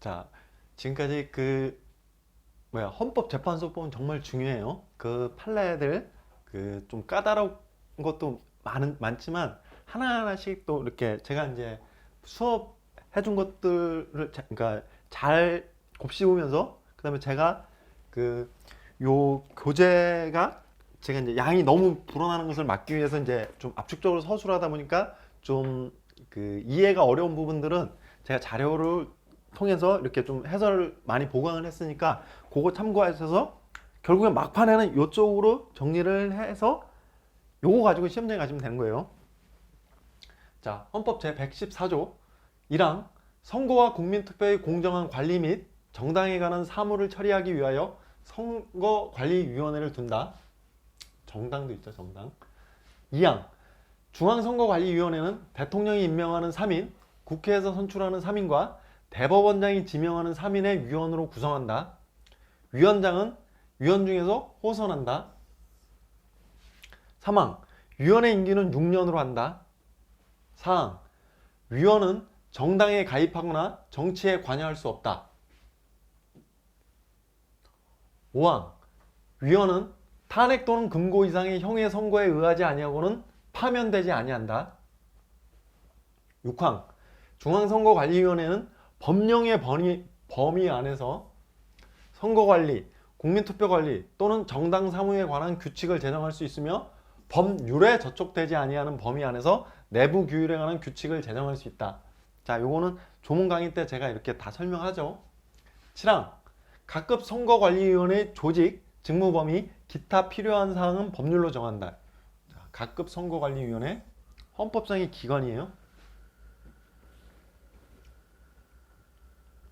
자, 지금까지 헌법재판소법은 정말 중요해요. 그 판례들 좀 까다로운 것도 많지만 하나하나씩 또 이렇게 제가 이제 수업 해준 것들을 그러니까 잘 곱씹으면서 그다음에 제가 요 교재가 제가 이제 양이 너무 불어나는 것을 막기 위해서 이제 좀 압축적으로 서술을 하다 보니까 좀 이해가 어려운 부분들은 제가 자료를 통해서 이렇게 좀 해설을 많이 보강을 했으니까 그거 참고하셔서 결국엔 막판에는 이쪽으로 정리를 해서 요거 가지고 시험장에 가시면 되는 거예요. 자, 헌법 제114조 1항 선거와 국민투표의 공정한 관리 및 정당에 관한 사무를 처리하기 위하여 선거관리위원회를 둔다. 정당도 있죠, 정당. 2항 중앙선거관리위원회는 대통령이 임명하는 3인, 국회에서 선출하는 3인과 대법원장이 지명하는 3인의 위원으로 구성한다. 위원장은 위원 중에서 호선한다. 3항 위원회 임기는 6년으로 한다. 4항 위원은 정당에 가입하거나 정치에 관여할 수 없다. 5항 위원은 탄핵 또는 금고 이상의 형의 선고에 의하지 아니하고는 파면되지 아니한다. 6항 중앙선거관리위원회는 법령의 범위 안에서 선거관리, 국민투표관리 또는 정당 사무에 관한 규칙을 제정할 수 있으며 법률에 저촉되지 아니하는 범위 안에서 내부 규율에 관한 규칙을 제정할 수 있다. 자, 요거는 조문 강의 때 제가 이렇게 다 설명하죠. 7항 각급 선거관리위원회 조직, 직무 범위, 기타 필요한 사항은 법률로 정한다. 자, 각급 선거관리위원회 헌법상의 기관이에요.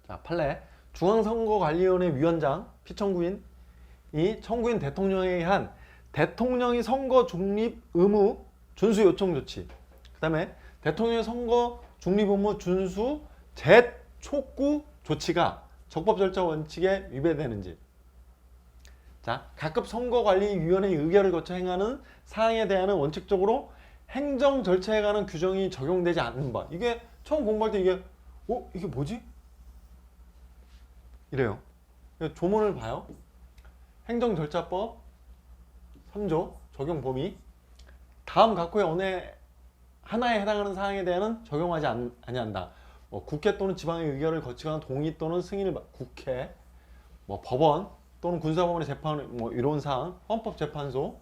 자, 판례 중앙선거관리위원회 위원장, 피청구인이 청구인 대통령에게 한 대통령이 선거 중립 의무 준수 요청 조치, 그 다음에 대통령의 선거 중립 의무 준수 재촉구 조치가 적법 절차 원칙에 위배되는지. 자, 각급 선거관리위원회의 의결을 거쳐 행하는 사항에 대한은 원칙적으로 행정 절차에 관한 규정이 적용되지 않는 바. 이게 처음 공부할 때 이게 뭐지? 이래요. 조문을 봐요. 행정절차법 3조 적용 범위. 다음 각호의 어느 하나에 해당하는 사항에 대한은 적용하지 아니한다. 국회 또는 지방의 의결을 거치거나 동의 또는 승인을 국회, 법원 또는 군사법원의 재판 이런 사항, 헌법재판소,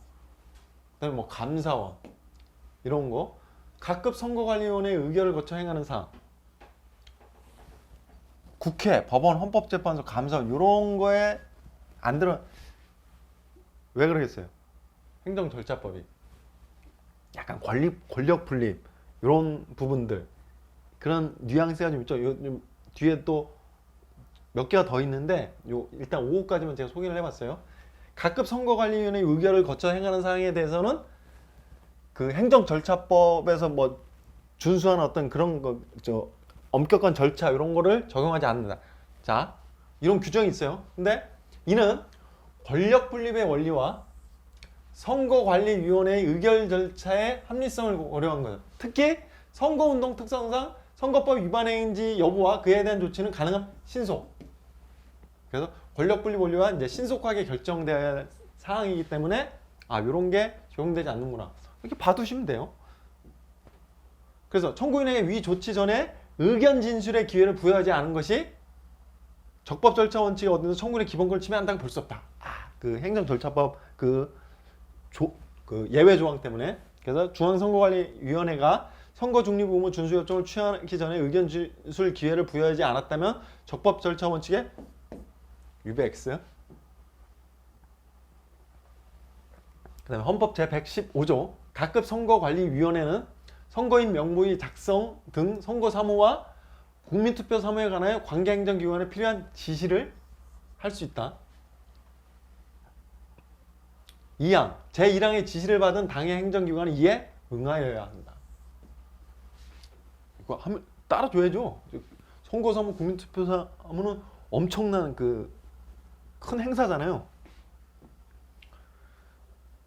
그다음에 감사원 이런 거, 각급 선거관리위원회의 의결을 거쳐 행하는 사항. 국회, 법원, 헌법재판소, 감사원 이런 거에 안 들어. 왜 그러겠어요? 행정절차법이 약간 권력 분립 이런 부분들 그런 뉘앙스가 좀 있죠. 요 뒤에 또 몇 개가 더 있는데 일단 5호까지만 제가 소개를 해봤어요. 각급 선거관리위원회 의결을 거쳐 행하는 사항에 대해서는 행정절차법에서 준수한 어떤 그런 엄격한 절차 이런 거를 적용하지 않는다. 자, 이런 규정이 있어요. 근데 이는 권력 분립의 원리와 선거관리위원회의 의결 절차의 합리성을 고려한 거예요. 특히 선거운동 특성상 선거법 위반 행위인지 여부와 그에 대한 조치는 가능한 신속. 그래서 권력 분립 원리와 이제 신속하게 결정돼야 할 사항이기 때문에 이런 게 적용되지 않는구나. 이렇게 봐두시면 돼요. 그래서 청구인에게 위 조치 전에 의견 진술의 기회를 부여하지 않은 것이 적법 절차 원칙에 어긋나서 청구인의 기본권을 침해한다고 볼 수 없다. 행정절차법 예외 조항 때문에. 그래서 중앙선거관리위원회가 선거 중립 의무 준수 요청을 취하기 전에 의견 진술 기회를 부여하지 않았다면 적법 절차 원칙에 위배 X. 그 다음에 헌법 제115조 각급 선거관리위원회는 선거인 명부의 작성 등 선거 사무와 국민투표 사무에 관하여 관계행정기관에 필요한 지시를 할 수 있다. 2항 제1항의 지시를 받은 당의 행정기관은 이에 응하여야 한다. 이거 하면 따라줘야죠. 선거사무, 국민투표사무는 엄청난 큰 행사잖아요.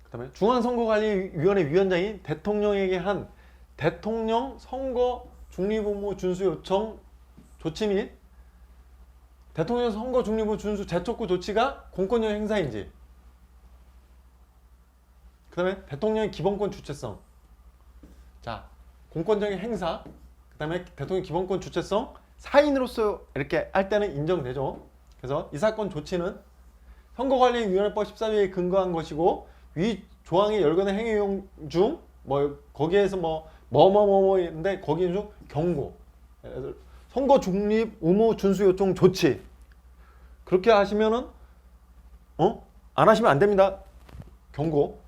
그 다음에 중앙선거관리위원회 위원장이 대통령에게 한 대통령 선거 중립의무 준수 요청 조치 및 대통령 선거 중립을 준수 재촉구 조치가 공권력 행사인지, 그 다음에 대통령의 기본권 주체성. 자, 공권력의 행사, 그 다음에 대통령 기본권 주체성, 사인으로서 이렇게 할 때는 인정되죠. 그래서 이 사건 조치는 선거관리위원회법 14조에 근거한 것이고, 위 조항의 열건의 행위 중 뭐 거기에서 뭐뭐뭐뭐인데 거기 중 경고, 선거 중립 의무 준수 요청 조치, 그렇게 하시면은 안 하시면 안 됩니다. 경고.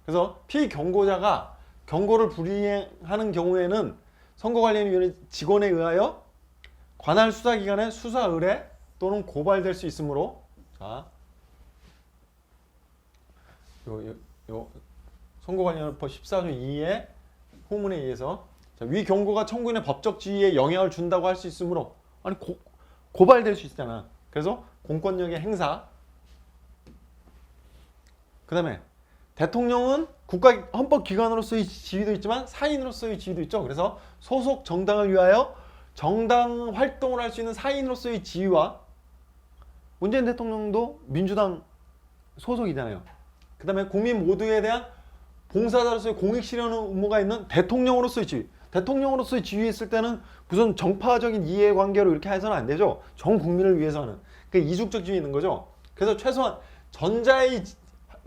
그래서 피경고자가 경고를 불이행하는 경우에는 선거관리위원회 직원에 의하여 관할 수사기관에 수사 의뢰 또는 고발될 수 있으므로, 자, 요 선거관리위원회법 14조 2의 후문에 의해서, 자, 위 경고가 청구인의 법적 지위에 영향을 준다고 할 수 있으므로, 아니 고발될 수 있잖아. 그래서 공권력의 행사. 그 다음에 대통령은 국가 헌법기관으로서의 지위도 있지만 사인으로서의 지위도 있죠. 그래서 소속 정당을 위하여 정당 활동을 할 수 있는 사인으로서의 지위와, 문재인 대통령도 민주당 소속이잖아요. 그 다음에 국민 모두에 대한 봉사자로서의 공익 실현 의무가 있는 대통령으로서의 지위. 대통령으로서의 지위에 있을 때는 무슨 정파적인 이해관계로 이렇게 해서는 안 되죠. 전 국민을 위해서 하는. 그 이중적 지위 있는 거죠. 그래서 최소한 전자의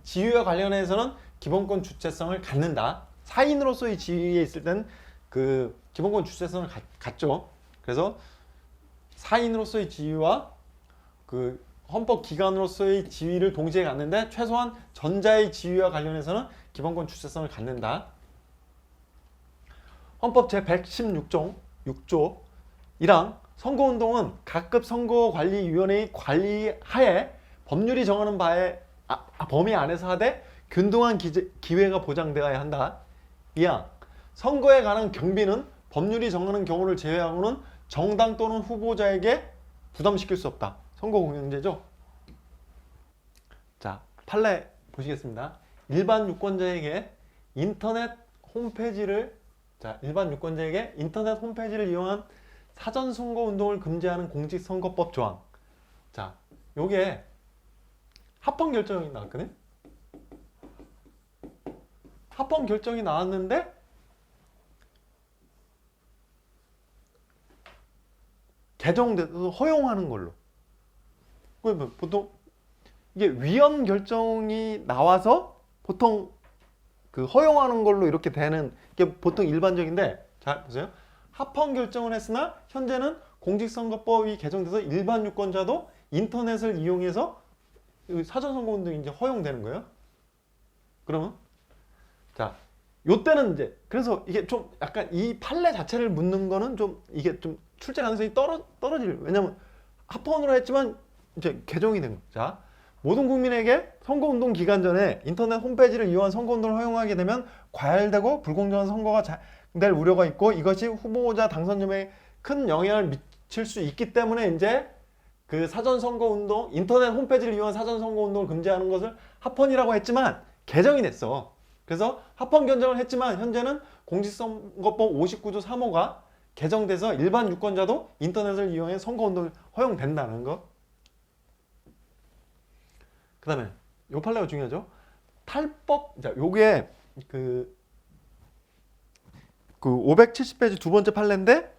지위와 관련해서는 기본권 주체성을 갖는다. 사인으로서의 지위에 있을 때는 그 기본권 주체성을 갖죠. 그래서 사인으로서의 지위와 그 헌법기관으로서의 지위를 동시에 갖는데, 최소한 전자의 지위와 관련해서는 기본권 주체성을 갖는다. 헌법 제116조 6조 1항 선거운동은 각급 선거관리위원회의 관리하에 법률이 정하는 바의 범위 안에서 하되 균등한 기회가 보장되어야 한다. 2항 선거에 관한 경비는 법률이 정하는 경우를 제외하고는 정당 또는 후보자에게 부담시킬 수 없다. 선거공영제죠. 자, 판례 보시겠습니다. 일반 유권자에게 인터넷 홈페이지를 이용한 사전선거운동을 금지하는 공직선거법 조항. 자, 요게 합헌 결정이 나왔거든. 합헌 결정이 나왔는데 개정돼서 허용하는 걸로. 보통 이게 위헌 결정이 나와서 보통 그 허용하는 걸로 이렇게 되는 게 보통 일반적인데, 자 보세요. 합헌 결정을 했으나 현재는 공직선거법이 개정돼서 일반 유권자도 인터넷을 이용해서 사전선거운동이 이제 허용되는 거예요. 그러면 자, 요때는 이제 그래서 이게 좀 약간 이 판례 자체를 묻는 거는 좀 이게 좀 출제 가능성이 떨어질. 왜냐면 합헌으로 했지만 이제 개정이 된 거. 자, 모든 국민에게 선거운동 기간 전에 인터넷 홈페이지를 이용한 선거운동을 허용하게 되면 과열되고 불공정한 선거가 될 우려가 있고, 이것이 후보자 당선점에 큰 영향을 미칠 수 있기 때문에 이제 그 사전선거운동, 인터넷 홈페이지를 이용한 사전선거운동을 금지하는 것을 합헌이라고 했지만 개정이 됐어. 그래서 합헌 결정을 했지만 현재는 공직선거법 59조 3호가 개정돼서 일반 유권자도 인터넷을 이용해 선거운동이 허용된다는 거. 그 다음에 요 판례가 중요하죠. 탈법. 자, 요게 그 570페이지 두 번째 판례인데,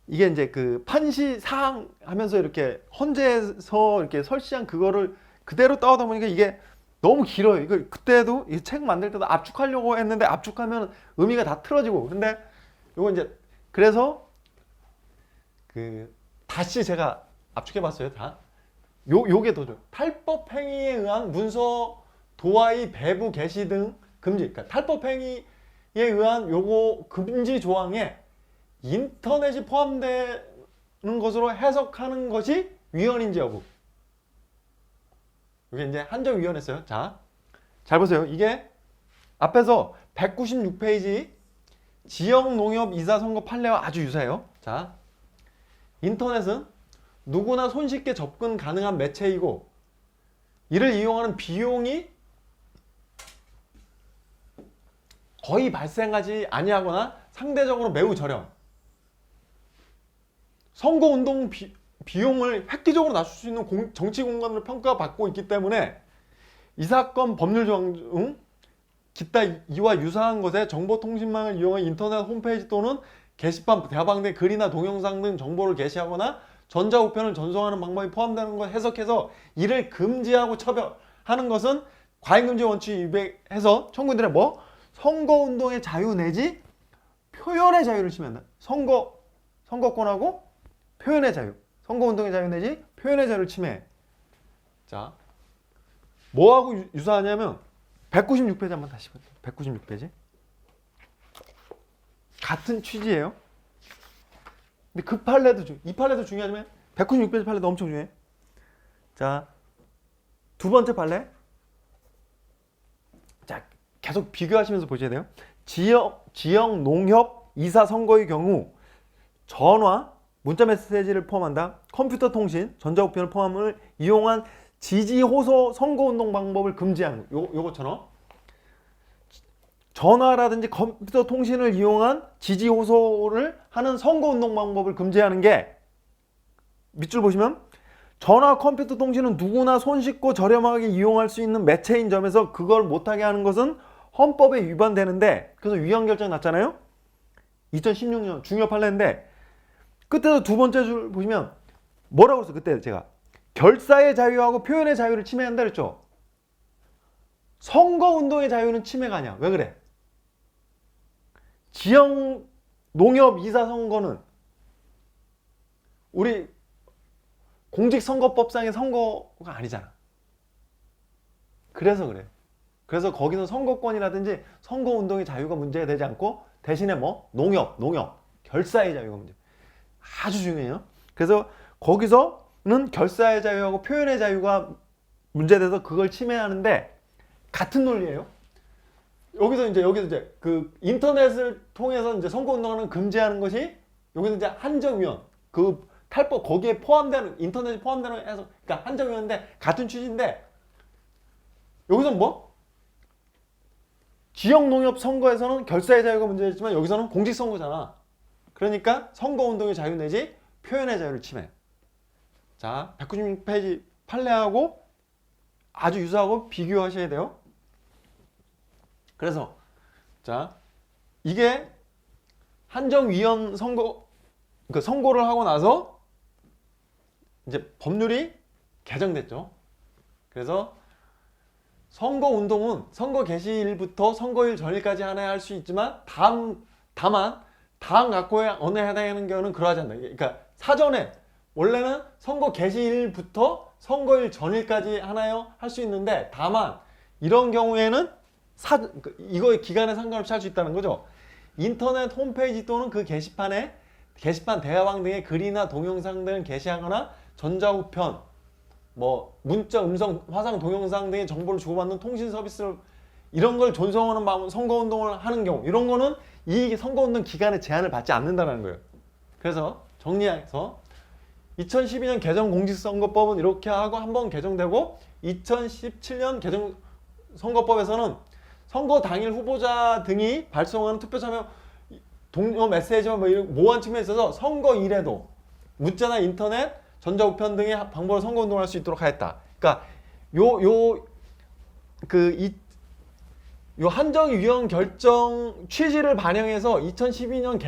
이게 이제 그 판시 사항 하면서 이렇게 헌재에서 이렇게 설치한 그거를 그대로 따오다 보니까 이게 너무 길어요. 이거 그때도 이 책 만들 때도 압축하려고 했는데 압축하면 의미가 다 틀어지고. 근데 요거 이제 그래서 그 다시 제가 압축해 봤어요. 다. 요게 더 좋아요. 탈법 행위에 의한 문서 도화의 배부 게시 등 금지. 그러니까 탈법 행위에 의한 요거 금지 조항에 인터넷이 포함되는 것으로 해석하는 것이 위헌인지 여부. 이게 이제 한정 위헌했어요. 자, 잘 보세요. 이게 앞에서 196페이지 지역농협 이사선거 판례와 아주 유사해요. 자, 인터넷은 누구나 손쉽게 접근 가능한 매체이고, 이를 이용하는 비용이 거의 발생하지 아니하거나 상대적으로 매우 저렴. 선거운동 비용을 획기적으로 낮출 수 있는 정치 공간으로 평가받고 있기 때문에 이 사건 법률 조항 중 기타 이와 유사한 것에 정보통신망을 이용한 인터넷 홈페이지 또는 게시판, 대화방 등 글이나 동영상 등 정보를 게시하거나 전자우편을 전송하는 방법이 포함되는 것 해석해서 이를 금지하고 처벌하는 것은 과잉금지 원칙 위배해서 청구인들의 뭐? 선거운동의 자유 내지 표현의 자유를 침해한다. 선거권하고 표현의 자유. 선거운동의 자유 내지 표현의 자유를 침해. 자, 뭐하고 유사하냐면 196페이지 한번 다시 볼게요. 196페이지. 같은 취지예요. 근데 그 판례도 이 판례도 중요하지만 196페이지 판례도 엄청 중요해. 자, 두 번째 판례. 자, 계속 비교하시면서 보셔야 돼요. 지역 농협 이사 선거의 경우 전화, 문자 메시지를 포함한다. 컴퓨터 통신, 전자우편을 포함을 이용한 지지 호소 선거운동 방법을 금지하는 요것처럼 전화라든지 컴퓨터 통신을 이용한 지지 호소를 하는 선거운동 방법을 금지하는 게 밑줄 보시면 전화, 컴퓨터 통신은 누구나 손쉽고 저렴하게 이용할 수 있는 매체인 점에서 그걸 못하게 하는 것은 헌법에 위반되는데 그래서 위헌 결정 났잖아요. 2016년 중요 판례인데 그때도 두 번째 줄 보시면 뭐라고 했어요? 그때 제가 결사의 자유하고 표현의 자유를 침해한다 그랬죠. 선거운동의 자유는 침해가 아니야. 왜 그래? 지역 농협 이사 선거는 우리 공직선거법상의 선거가 아니잖아. 그래서 그래. 그래서 거기는 선거권이라든지 선거운동의 자유가 문제가 되지 않고 대신에 뭐? 농협, 결사의 자유가 문제. 아주 중요해요. 그래서 거기서는 결사의 자유하고 표현의 자유가 문제돼서 그걸 침해하는데 같은 논리예요. 여기서 이제 그 인터넷을 통해서 이제 선거운동하는 금지하는 것이 여기서 이제 한정위원 그 탈법 거기에 포함되는 인터넷이 포함되는 해서 그러니까 한정위원인데 같은 취지인데 여기서 뭐 지역 농협 선거에서는 결사의 자유가 문제였지만 여기서는 공직선거잖아. 그러니까 선거운동의 자유 내지 표현의 자유를 침해. 자, 196페이지 판례하고 아주 유사하고 비교하셔야 돼요. 그래서 자, 이게 한정위원 선고를 하고 나서 이제 법률이 개정됐죠. 그래서 선거운동은 선거 개시일부터 선거일 전일까지 하나야 할 수 있지만 다만 다음 각호에 어느 해당하는 경우는 그러하지 않는다. 그러니까 사전에 원래는 선거 개시일부터 선거일 전일까지 하나요 할 수 있는데 다만 이런 경우에는 이거의 기간에 상관없이 할 수 있다는 거죠. 인터넷 홈페이지 또는 그 게시판 대화방 등의 글이나 동영상 등을 게시하거나 전자우편, 뭐 문자, 음성, 화상, 동영상 등의 정보를 주고받는 통신 서비스를 이런 걸 전송하는 선거운동을 하는 경우 이런 거는 이 선거운동 기간에 제한을 받지 않는다는 거예요. 그래서 정리해서 2012년 개정 공직선거법은 이렇게 하고 한번 개정되고 2017년 개정 선거법에서는 선거 당일 후보자 등이 발송하는 투표 참여 동료 메시지와 모호한 측면에 있어서 선거일에도 문자나 인터넷, 전자우편 등의 방법으로 선거운동을 할 수 있도록 하였다. 그러니까 요 한정위원 결정 취지를 반영해서 2012년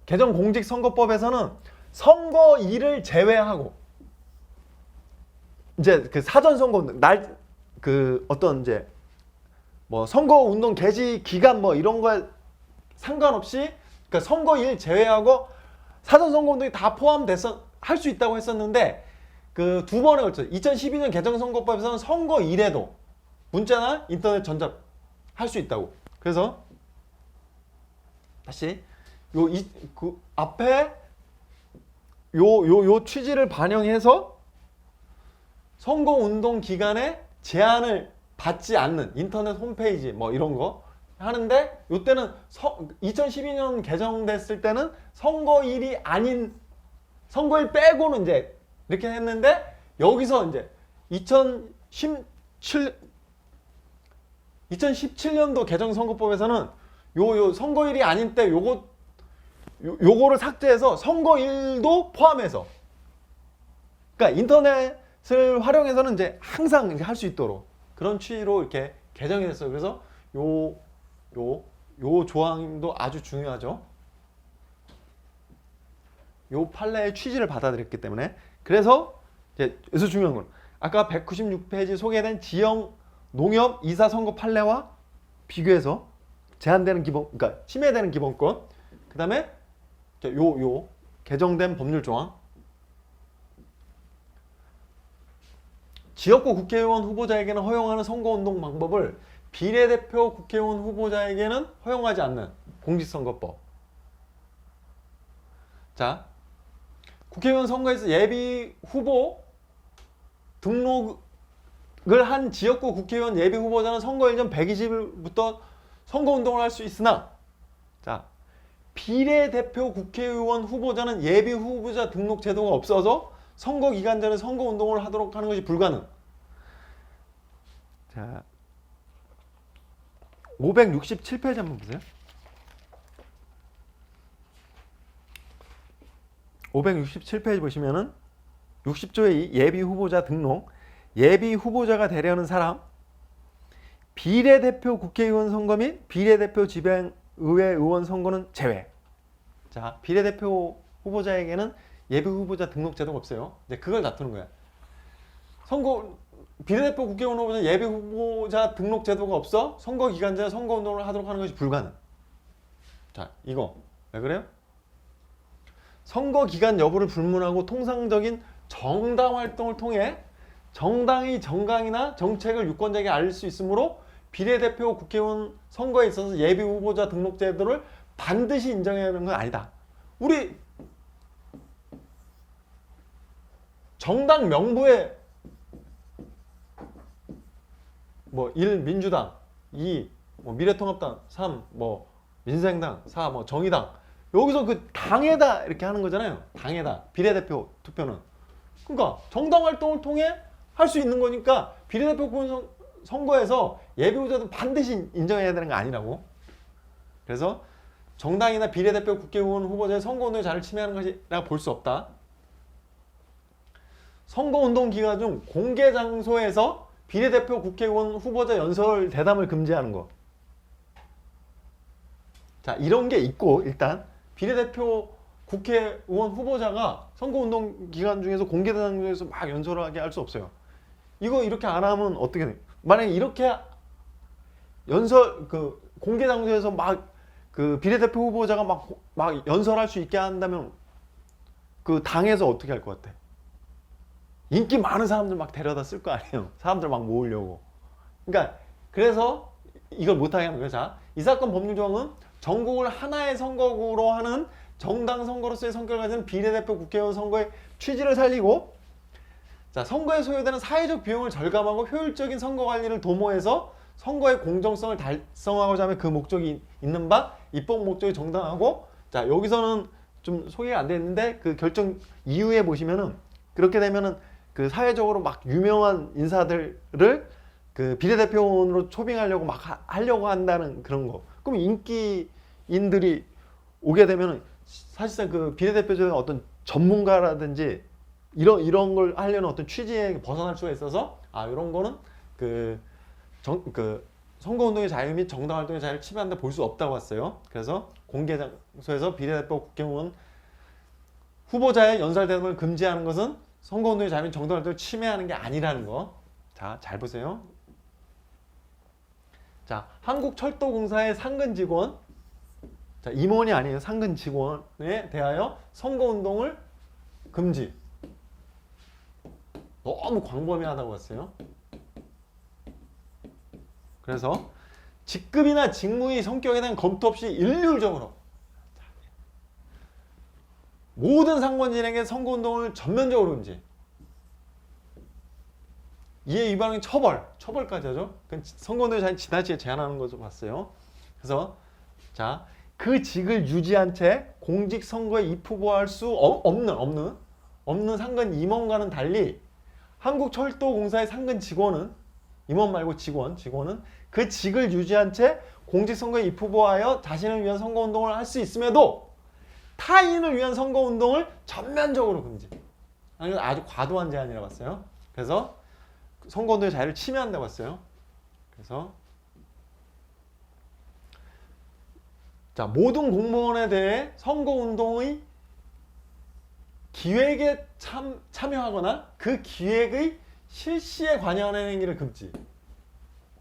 개정 공직선거법에서는 선거일을 제외하고 이제 그 사전 선거운동 어떤 이제 뭐 선거운동 개시 기간 뭐 이런 거에 상관없이 그러니까 선거일 제외하고 사전 선거운동이 다 포함돼서 할 수 있다고 했었는데 그 두 번에 걸쳐 2012년 개정선거법에서는 선거일에도 문자나 인터넷 전자 할 수 있다고. 그래서 다시 그 앞에 요 취지를 반영해서 선거운동 기간에 제한을 받지 않는 인터넷 홈페이지 뭐 이런 거 하는데 이때는 2012년 개정됐을 때는 선거일이 아닌 선거일 빼고는 이제 이렇게 했는데 여기서 이제 2017년도 개정 선거법에서는 요 선거일이 아닌 때 요거 요거를 삭제해서 선거일도 포함해서. 그러니까 인터넷을 활용해서는 이제 항상 할 수 있도록 그런 취지로 이렇게 개정이 됐어요. 그래서 요 조항도 아주 중요하죠. 요 판례의 취지를 받아들였기 때문에. 그래서 이제 여기서 중요한 건 아까 196페이지 소개된 지역 농협 이사 선거 판례와 비교해서 제한되는 기본, 그러니까 침해되는 기본권, 그 다음에 요 개정된 법률 조항, 지역구 국회의원 후보자에게는 허용하는 선거운동 방법을 비례대표 국회의원 후보자에게는 허용하지 않는 공직선거법. 자, 국회의원 선거에서 예비 후보 등록을 한 지역구 국회의원 예비 후보자는 선거일 전 120일부터 선거운동을 할 수 있으나, 자, 비례대표 국회의원 후보자는 예비 후보자 등록 제도가 없어서 선거 기간 전에 선거운동을 하도록 하는 것이 불가능. 자, 567페이지 한번 보세요. 567페이지 보시면은 60조의 예비 후보자 등록, 예비 후보자가 되려는 사람, 비례대표 국회의원 선거 및 비례대표 지방의회 의원 선거는 제외. 자, 비례대표 후보자에게는 예비 후보자 등록 제도가 없어요. 이제 그걸 다투는 거야. 비례대표 국회의원 후보자 예비 후보자 등록 제도가 없어 선거 기간 전에 선거운동을 하도록 하는 것이 불가능. 자, 이거 왜 그래요? 선거 기간 여부를 불문하고 통상적인 정당 활동을 통해 정당의 정강이나 정책을 유권자에게 알릴 수 있으므로 비례대표 국회의원 선거에 있어서 예비 후보자 등록 제도를 반드시 인정해야 하는 건 아니다. 우리 정당 명부에 1 민주당, 2 미래통합당, 3 민생당, 4 정의당, 여기서 그 당에다 이렇게 하는 거잖아요. 당에다 비례대표 투표는. 그러니까 정당 활동을 통해 할 수 있는 거니까 비례대표 선거에서 예비 후보자도 반드시 인정해야 되는 거 아니라고. 그래서 정당이나 비례대표 국회의원 후보자의 선거운동의 자유를 침해하는 것이라 볼 수 없다. 선거운동 기간 중 공개 장소에서 비례대표 국회의원 후보자 연설 대담을 금지하는 거. 자, 이런 게 있고, 일단 비례대표 국회의원 후보자가 선거운동 기간 중에서 공개 장소에서 막 연설하게 할 수 없어요. 이거 이렇게 안 하면 어떻게 돼? 만약에 이렇게 공개 장소에서 그 비례대표 후보자가 막 연설할 수 있게 한다면 그 당에서 어떻게 할 것 같아? 인기 많은 사람들 막 데려다 쓸 거 아니에요. 사람들 막 모으려고. 그러니까 그래서 이걸 못하게 하는 거예요. 자, 이 사건 법률 조항은 전국을 하나의 선거구로 하는 정당 선거로서의 성격을 가진 비례대표 국회의원 선거의 취지를 살리고, 자, 선거에 소요되는 사회적 비용을 절감하고 효율적인 선거 관리를 도모해서 선거의 공정성을 달성하고자 하면 그 목적이 있는 바 입법 목적이 정당하고, 자, 여기서는 좀 소개가 안 됐는데 그 결정 이후에 보시면은 그렇게 되면은 그 사회적으로 막 유명한 인사들을 그 비례대표원으로 초빙하려고 막 하려고 한다는 그런 거. 그럼 인기인들이 오게 되면은 사실상 그 비례대표제가 어떤 전문가라든지 이런 걸 하려는 어떤 취지에 벗어날 수가 있어서, 이런 거는 그 선거운동의 자유 및 정당활동의 자유를 침해한다 볼 수 없다고 했어요. 그래서 공개 장소에서 비례대표 국회의원 후보자의 연설 대담을 금지하는 것은 선거운동의 자유 및 정당활동을 침해하는 게 아니라는 거. 자, 잘 보세요. 자, 한국철도공사의 상근 직원, 자, 임원이 아니에요. 상근 직원에 대하여 선거운동을 금지. 너무 광범위하다고 했어요. 그래서 직급이나 직무의 성격에 대한 검토 없이 일률적으로 모든 상권진에게 선거운동을 전면적으로 금지. 이에 위반은 처벌까지 하죠. 선거운동에 자연 지나치게 제한하는 것으로 봤어요. 그래서 자, 그 직을 유지한 채 공직선거에 입후보할 수 없는 상근 임원과는 달리 한국철도공사의 상근 직원은, 임원 말고 직원은 그 직을 유지한 채 공직선거에 입후보하여 자신을 위한 선거운동을 할 수 있음에도 타인을 위한 선거운동을 전면적으로 금지. 아주 과도한 제한이라고 봤어요. 그래서 선거운동의 자유를 침해한다고 봤어요. 그래서 자, 모든 공무원에 대해 선거운동의 기획에 참여하거나 그 기획의 실시에 관여하는 행위를 금지.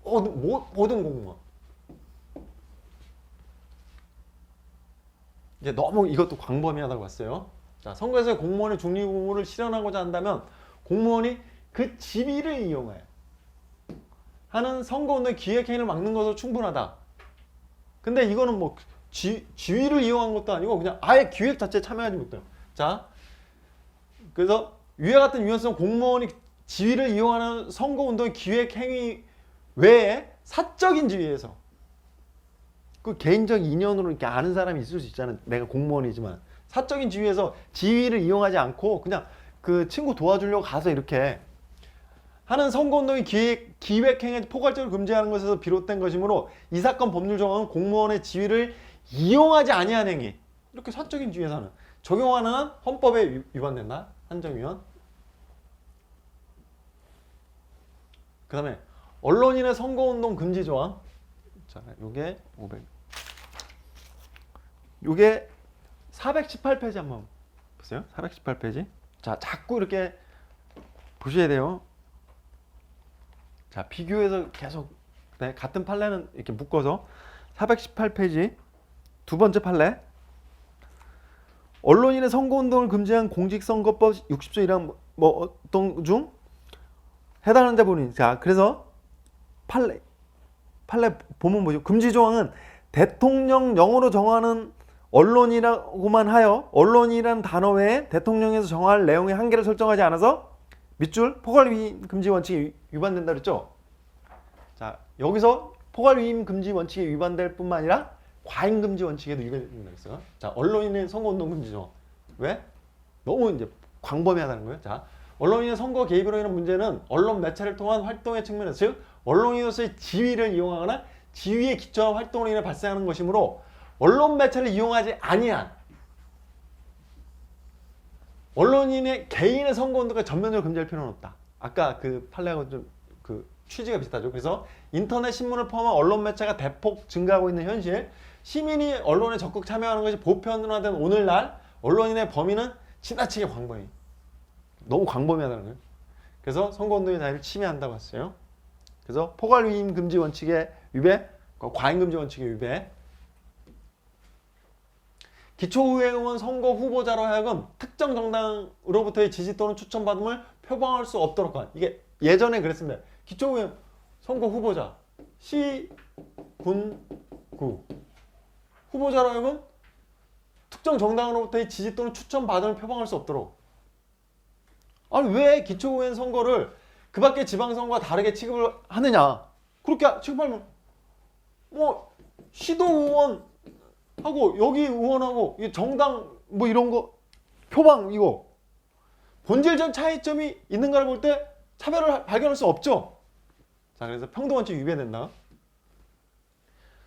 모든 공무원. 이제 너무 이것도 광범위하다고 봤어요. 자, 선거에서 공무원의 중립 의무를 실현하고자 한다면 공무원이 그 지위를 이용해 하는 선거운동의 기획행위를 막는 것으로 충분하다. 근데 이거는 뭐 지위를 이용한 것도 아니고 그냥 아예 기획 자체에 참여하지 못해요. 자, 그래서 위와 같은 유연성 공무원이 지위를 이용하는 선거운동의 기획행위 외에 사적인 지위에서 그 개인적 인연으로 이렇게 아는 사람이 있을 수 있잖아요. 내가 공무원이지만 사적인 지위에서 지위를 이용하지 않고 그냥 그 친구 도와주려고 가서 이렇게 하는 선거운동의 기획행위 포괄적으로 금지하는 것에서 비롯된 것이므로 이 사건 법률 조항은 공무원의 지위를 이용하지 아니한 행위 이렇게 사적인 지위에서 하는 적용하는 한 헌법에 위반된다. 한정위원. 그 다음에 언론인의 선거운동 금지 조항. 자, 요게 500. 요게 418페이지 한번 보세요. 418페이지. 자, 자꾸 이렇게 보셔야 돼요. 자, 비교해서 계속 네, 같은 판례는 이렇게 묶어서 418페이지 두 번째 판례. 언론인의 선거운동을 금지한 공직선거법 60조 1항 뭐 어떤 중 해당하는 자본인. 자, 그래서 판례 보면 뭐죠? 금지 조항은 대통령령으로 정하는 언론이라고만 하여 언론이란 단어 외에 대통령에서 정할 내용의 한계를 설정하지 않아서 밑줄 포괄위임 금지 원칙에 위반된다 그랬죠? 자, 여기서 포괄위임 금지 원칙에 위반될 뿐만 아니라 과잉 금지 원칙에도 위반된다 그랬어요. 자, 언론인의 선거운동 금지죠. 왜? 너무 이제 광범위하다는 거예요. 자, 언론인의 선거 개입으로 인한 문제는 언론 매체를 통한 활동의 측면에서 즉 언론인으로서의 지위를 이용하거나 지위에 기초한 활동으로 인해 발생하는 것이므로 언론 매체를 이용하지 아니한 언론인의 개인의 선거운동까지 전면적으로 금지할 필요는 없다. 아까 그 판례하고 좀 그 취지가 비슷하죠. 그래서 인터넷 신문을 포함한 언론 매체가 대폭 증가하고 있는 현실, 시민이 언론에 적극 참여하는 것이 보편화된 오늘날 언론인의 범위는 지나치게 광범위. 너무 광범위하다는 거예요. 그래서 선거운동의 자유를 침해한다고 했어요. 그래서 포괄위임 금지 원칙의 위배, 과잉 금지 원칙의 위배. 기초의회의원 선거 후보자로 하여금 특정 정당으로부터의 지지 또는 추천받음을 표방할 수 없도록 한. 이게 예전에 그랬습니다. 기초의회 선거 후보자 시, 군, 구 후보자로 하여금 특정 정당으로부터의 지지 또는 추천받음을 표방할 수 없도록. 아니 왜 기초의회 선거를 그 밖의 지방선거와 다르게 취급을 하느냐. 그렇게 취급하면 뭐 시도 의원하고 여기 의원하고 정당 뭐 이런 거 표방 이거 본질적 차이점이 있는가를 볼 때 차별을 발견할 수 없죠. 자, 그래서 평등원칙 위배된다.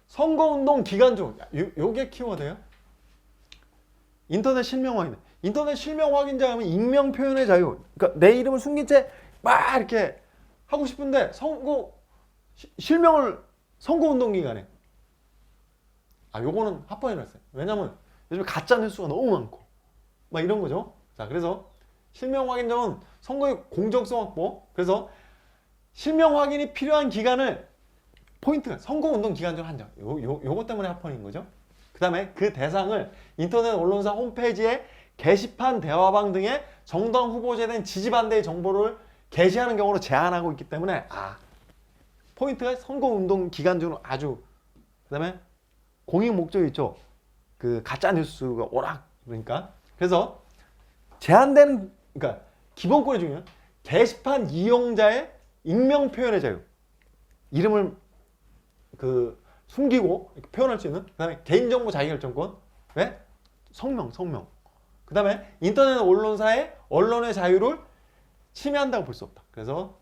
선거운동 기간 중 요게 키워드예요. 인터넷 실명 확인. 인터넷 실명 확인자 하면 익명 표현의 자유. 그러니까 내 이름을 숨긴 채 막 이렇게 하고 싶은데 실명을 선거운동 기간에. 요거는 합법이 났어요. 왜냐면 요즘 가짜 뉴스가 너무 많고 막 이런 거죠. 자, 그래서 실명 확인자는 선거의 공정성 확보. 그래서 실명 확인이 필요한 기간을 포인트가 선거운동 기간 중 한정. 요거 때문에 합헌인 거죠. 그 다음에 그 대상을 인터넷 언론사 홈페이지에 게시판, 대화방 등의 정당 후보자에 대한 지지 반대의 정보를 게시하는 경우로 제한하고 있기 때문에 포인트가 선거운동 기간 중 아주. 그 다음에 공익 목적이 있죠. 그 가짜 뉴스가 오락 그러니까. 그래서 제한되는 그러니까 기본권이 중요해요. 게시판 이용자의 익명 표현의 자유. 이름을 그 숨기고 표현할 수 있는. 그다음에 개인정보 자기결정권. 왜? 성명. 그다음에 인터넷 언론사의 언론의 자유를 침해한다고 볼 수 없다. 그래서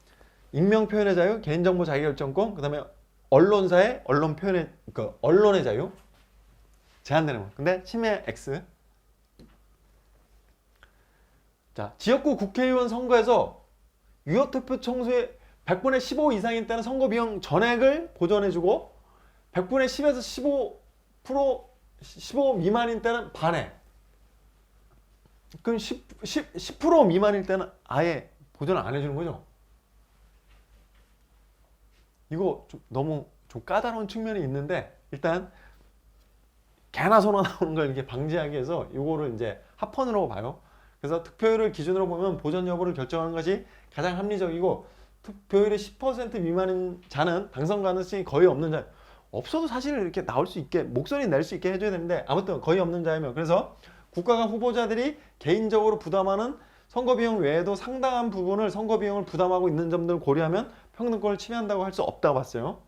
익명 표현의 자유, 개인정보 자기결정권, 그다음에 언론사의 언론 표현의 그러니까 언론의 자유 제한되는 거. 근데 침해 X. 자, 지역구 국회의원 선거에서 유효투표 총수의 100분의 15 이상일 때는 선거 비용 전액을 보전해주고 100분의 10에서 15 미만일 때는 반액. 그럼 10% 미만일 때는 아예 보전을 안 해주는 거죠. 이거 너무 좀 까다로운 측면이 있는데 일단 개나 소나 나오는 걸 이렇게 방지하기 위해서 이거를 이제 합헌으로 봐요. 그래서 득표율을 기준으로 보면 보전 여부를 결정하는 것이 가장 합리적이고 득표율이 10% 미만인 자는 당선 가능성이 거의 없는 자, 없어도 사실 이렇게 나올 수 있게 목소리 낼 수 있게 해줘야 되는데 아무튼 거의 없는 자이면, 그래서 국가가 후보자들이 개인적으로 부담하는 선거 비용 외에도 상당한 부분을 선거 비용을 부담하고 있는 점들을 고려하면 평등권을 침해한다고 할 수 없다고 봤어요.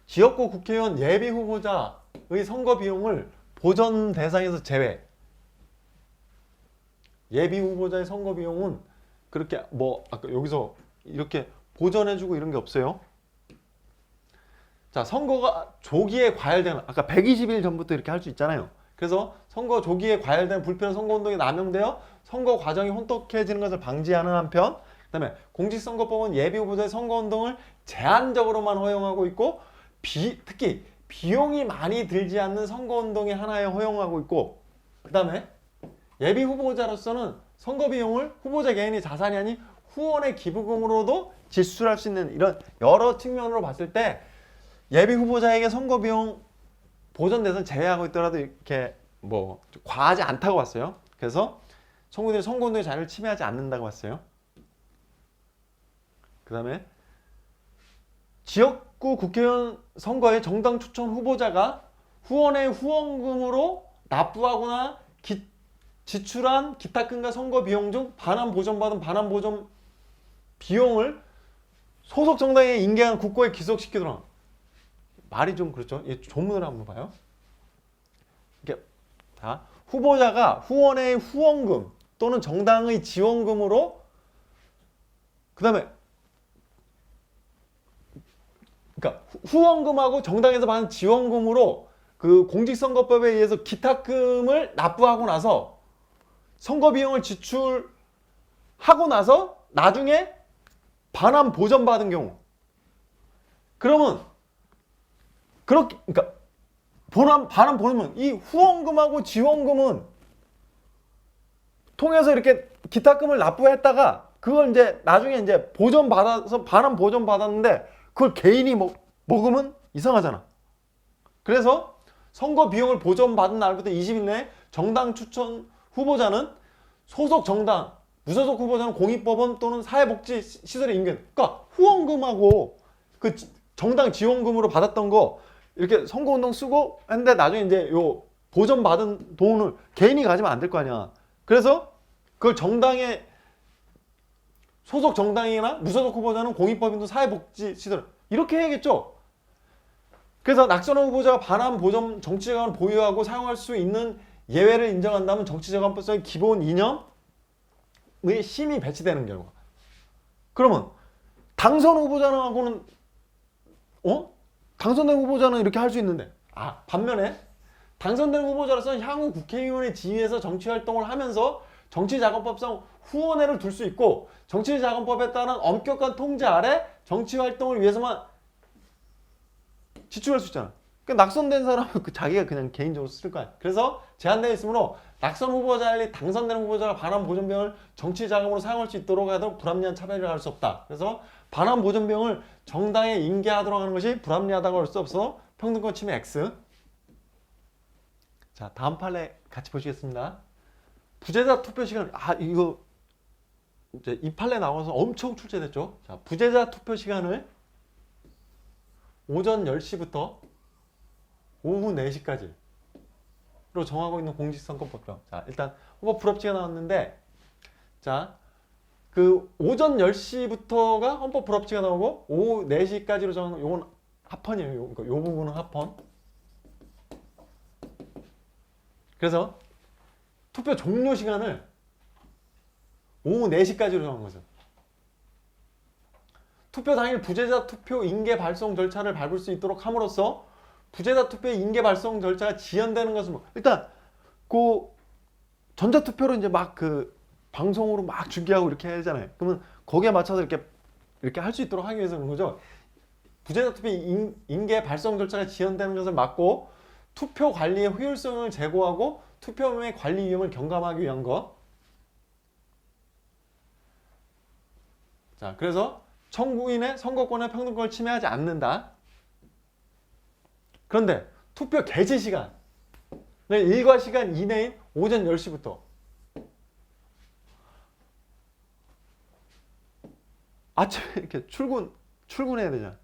지역구 국회의원 예비 후보자의 선거 비용을 보전 대상에서 제외. 예비 후보자의 선거 비용은 그렇게 뭐 아까 여기서 이렇게 보전해주고 이런 게 없어요. 자, 선거가 조기에 과열되는, 아까 120일 전부터 이렇게 할 수 있잖아요. 그래서 선거 조기에 과열된 불필요한 선거운동이 남용되어 선거 과정이 혼탁해지는 것을 방지하는 한편, 그 다음에 공직선거법은 예비후보자의 선거운동을 제한적으로만 허용하고 있고 특히 비용이 많이 들지 않는 선거운동이 하나에 허용하고 있고, 그 다음에 예비후보자로서는 선거비용을 후보자 개인의 자산이 아닌 후원의 기부금으로도 지출할 수 있는 이런 여러 측면으로 봤을 때 예비후보자에게 선거비용 보전돼서 제외하고 있더라도 이렇게 뭐 과하지 않다고 봤어요. 그래서 선거운동이 선거운동의 자유를 침해하지 않는다고 봤어요. 그 다음에 지역구 국회의원 선거에 정당 추천 후보자가 후원의 후원금으로 납부하거나 지출한 기타금과 선거 비용 중 반환 보전받은 반환 보전 비용을 소속 정당에 인계한 국고에 기속시키도록. 말이 좀 그렇죠. 이 조문을 한번 봐요. 이게 자, 후보자가 후원의 후원금 또는 정당의 지원금으로, 그 다음에 그러니까 후원금하고 정당에서 받는 지원금으로 그 공직선거법에 의해서 기타금을 납부하고 나서 선거 비용을 지출하고 나서 나중에 반환 보전받은 경우, 그러면 그렇게, 그러니까 반환 보면 이 후원금하고 지원금은 통해서 이렇게 기타금을 납부했다가 그걸 이제 나중에 이제 보전받아서 반환 보전받았는데 그걸 개인이 먹으면 이상하잖아. 그래서 선거 비용을 보전받은 날부터 20일 내에 정당 추천 후보자는 소속 정당, 무소속 후보자는 공익법원 또는 사회복지시설에 인근, 그러니까 후원금하고 그 정당 지원금으로 받았던 거 이렇게 선거운동 쓰고 했는데 나중에 이제 요 보전받은 돈을 개인이 가지면 안 될 거 아니야. 그래서 그걸 정당의 소속 정당이나 무소속 후보자는 공익법인도 사회복지시설 이렇게 해야겠죠. 그래서 낙선호 후보자가 반환 보전 정치자금을 보유하고 사용할 수 있는 예외를 인정한다면 정치자금법상의 기본 이념의 심이 배치되는 결과. 그러면 당선 후보자하고는 당선된 후보자는 이렇게 할 수 있는데, 반면에 당선된 후보자로서는 향후 국회의원의 지위에서 정치활동을 하면서 정치자금법상 후원회를 둘 수 있고 정치자금법에 따른 엄격한 통제 아래 정치활동을 위해서만 지출할 수 있잖아. 그러니까 낙선된 사람은 자기가 그냥 개인적으로 쓸 거야. 그래서 제한되어 있으므로 낙선 후보자 달리 당선된 후보자가 반환 보전비용을 정치자금으로 사용할 수 있도록 하도록 불합리한 차별을 할 수 없다. 그래서 반환 보전비용을 정당에 인계하도록 하는 것이 불합리하다고 할 수 없어 평등권 침해 X. 자, 다음 판례 같이 보시겠습니다. 부재자 투표 시간, 이거 이제 이 판례 나와서 엄청 출제됐죠. 자, 부재자 투표 시간을 오전 10시부터 오후 4시까지로 정하고 있는 공직선거법이요. 자, 일단 후보 불합치가 나왔는데, 자, 그 오전 10시부터가 헌법 불합치가 나오고 오후 4시까지로 정한 요건 합헌이에요. 그러니까 요 부분은 합헌. 그래서 투표 종료 시간을 오후 4시까지로 정한 거죠. 투표 당일 부재자 투표 인계 발송 절차를 밟을 수 있도록 함으로써 부재자 투표의 인계 발송 절차가 지연되는 것은 일단 그 전자투표로 이제 막 그 방송으로 막 중계하고 이렇게 하잖아요. 그러면 거기에 맞춰서 이렇게 할 수 있도록 하기 위해서 그런 거죠. 부재자 투표 인계 발송 절차가 지연되는 것을 막고 투표 관리의 효율성을 제고하고 투표의 관리 위험을 경감하기 위한 것. 자, 그래서 청구인의 선거권의 평등권을 침해하지 않는다. 그런데 투표 개시 시간 일과 시간 이내인 오전 10시부터 아침에 이렇게 출근해야 되잖아.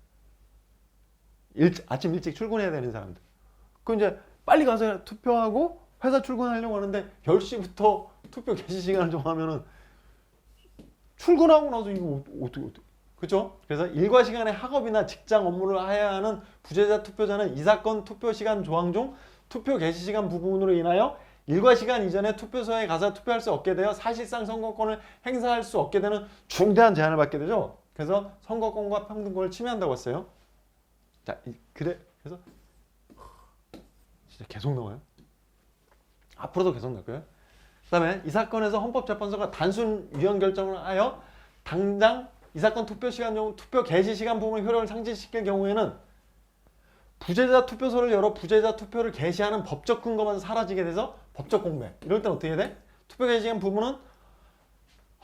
아침 일찍 출근해야 되는 사람들. 그 이제 빨리 가서 투표하고 회사 출근하려고 하는데 10시부터 투표 개시 시간을 정하면은 출근하고 나서 이거 어떻게. 그죠? 그래서 일과 시간에 학업이나 직장 업무를 해야 하는 부재자 투표자는 이 사건 투표 시간 조항 중 투표 개시 시간 부분으로 인하여 일과 시간 이전에 투표소에 가서 투표할 수 없게 되어 사실상 선거권을 행사할 수 없게 되는 중대한 제한을 받게 되죠. 그래서 선거권과 평등권을 침해한다고 했어요. 자, 그래서 진짜 계속 나와요. 앞으로도 계속 나올 거예요. 그 다음에 이 사건에서 헌법재판소가 단순 유연 결정을 하여 당장 이 사건 투표 시간 중 투표 개시 시간 부분의 효력을 상실시킬 경우에는 부재자 투표소를 열어 부재자 투표를 개시하는 법적 근거만 사라지게 돼서 법적 공백. 이럴 땐 어떻게 해야 돼? 투표 개시 시간 부분은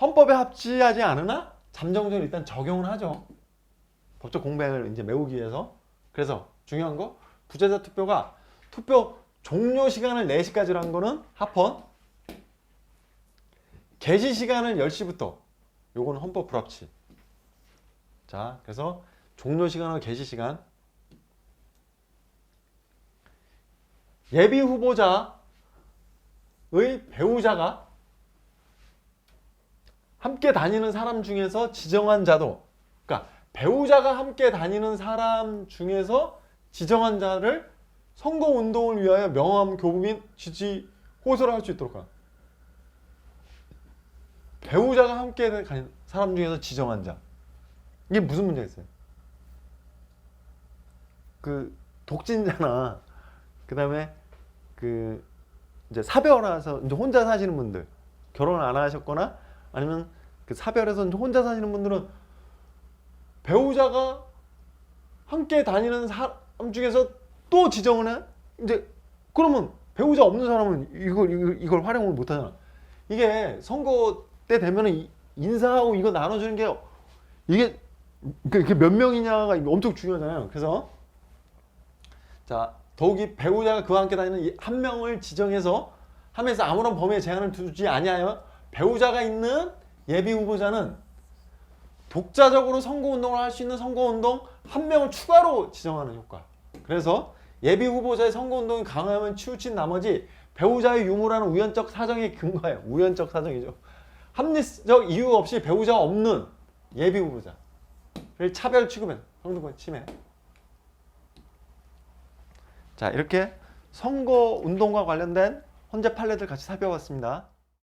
헌법에 합치하지 않으나 잠정적으로 일단 적용을 하죠. 법적 공백을 이제 메우기 위해서. 그래서 중요한 거 부재자 투표가 투표 종료 시간을 4시까지로 한 거는 합헌. 개시 시간을 10시부터. 요거는 헌법 불합치. 자, 그래서 종료 시간과 개시 시간. 예비 후보자의 배우자가 함께 다니는 사람 중에서 지정한 자도, 그러니까 배우자가 함께 다니는 사람 중에서 지정한 자를 선거운동을 위하여 명함, 교부 및 지지, 호소를 할 수 있도록 하라. 배우자가 함께 다니는 사람 중에서 지정한 자. 이게 무슨 문제가 있어요? 그 독진자나 그 다음에 그 이제 사별해서 이제 혼자 사시는 분들, 결혼 안 하셨거나 아니면 그 사별해서 이제 혼자 사시는 분들은 배우자가 함께 다니는 사람 중에서 또 지정을 해? 이제 그러면 배우자 없는 사람은 이걸 활용을 못 하잖아. 이게 선거 때 되면은 인사하고 이거 나눠주는 게 이게 몇 명이냐가 엄청 중요하잖아요. 그래서 자, 더욱이 배우자가 그와 함께 다니는 한 명을 지정해서 하면서 아무런 범위에 제한을 두지 아니하여 배우자가 있는 예비 후보자는 독자적으로 선거운동을 할 수 있는 선거운동 한 명을 추가로 지정하는 효과. 그래서 예비 후보자의 선거운동이 강하면 치우친 나머지 배우자의 유무라는 우연적 사정에 근거해요. 우연적 사정이죠. 합리적 이유 없이 배우자가 없는 예비 후보자를 차별 취급해. 평등권 침해. 자, 이렇게 선거운동과 관련된 헌재 판례들 같이 살펴봤습니다.